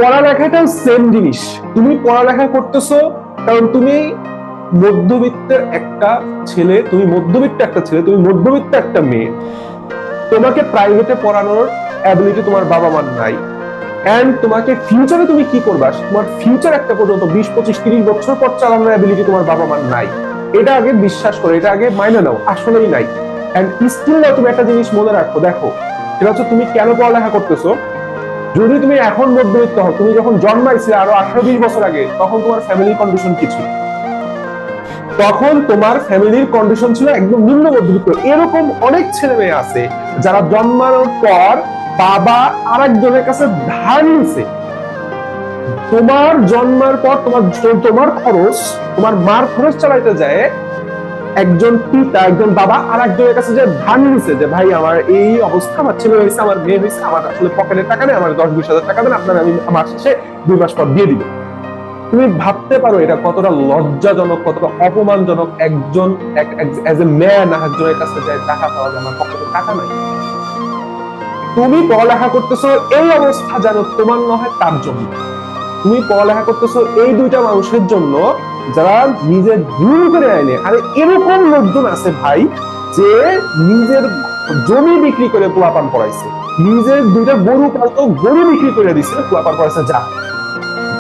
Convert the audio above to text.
পড়ালেখাটাও same জিনিস। তুমি পড়ালেখা করতেছো কারণ তুমি মধ্যবিত্তের একটা ছেলে, তুমি মধ্যবিত্ত একটা ছেলে, তুমি মধ্যবিত্ত একটা মেয়ে। তোমাকে প্রাইভেটে পড়ানোর অ্যাবিলিটি তোমার বাবা মার নাই। এন্ড তোমাকে ফিউচারে তুমি কি করবা, তোমার ফিউচার একটা পর্যন্ত 20, 25, 30 বছর পর চালানোর অ্যাবিলিটি তোমার বাবা মার নাই। এটা আগে বিশ্বাস করো, এটা আগে মাইনে নাও, আসলেই নাই। এন্ড স্টিল নাও তুমি একটা জিনিস মনে রাখো, দেখো সেটা হচ্ছে তুমি কেন পড়ালেখা করতেছো। যদি তুমি এখন মধ্যবিত্ত হও, তুমি যখন জন্মাইছিলে আরো 18, 20 বছর আগে, তখন তোমার ফ্যামিলি কন্ডিশন কি ছিল? তখন তোমার ফ্যামিলির কন্ডিশন ছিল একদম নিম্ন মধ্যবিত্ত। এরকম অনেক ছেলে মেয়ে আছে যারা জন্মানোর পর বাবা আরেকজনের কাছে ধার নিছে। তোমার জন্মের পর তোমার তোমার খরচ, তোমার মার খরচ চালাইতে যায় একজন পিতা, একজন বাবা আর একজনের কাছে যে ধার নিছে, যে ভাই আমার এই অবস্থা, আমার ছেলে হয়েছে, আমার মেয়ে হয়েছে, আমার আসলে পকেটে টাকা নেই, আমার 10-20 হাজার টাকা দেন আপনার, আমি আমার শেষে 2 মাস পর দিয়ে দিব। তুমি ভাবতে পারো এটা কতটা লজ্জাজনক, কতটা অপমানজনক একজন এজ এ ম্যান একজনের কাছে যায় টাকা পাওয়া যায়, আমার পকেটে টাকা নাই। তুমি পড়ালেখা করতেছো এই অবস্থা জানো তোমার নয় তার জন্য। তুমি পড়ালেখা করতেছো এই দুইটা মানুষের জন্য যারা নিজের ভুল করে আইনে। আরে এরকম লোকজন আছে ভাই, যে নিজের জমি বিক্রি করে পোলাপান পড়াইছে, নিজের দুইটা গরু পালতো, গরু বিক্রি করে দিছে, পোলাপান পড়াইছে। যা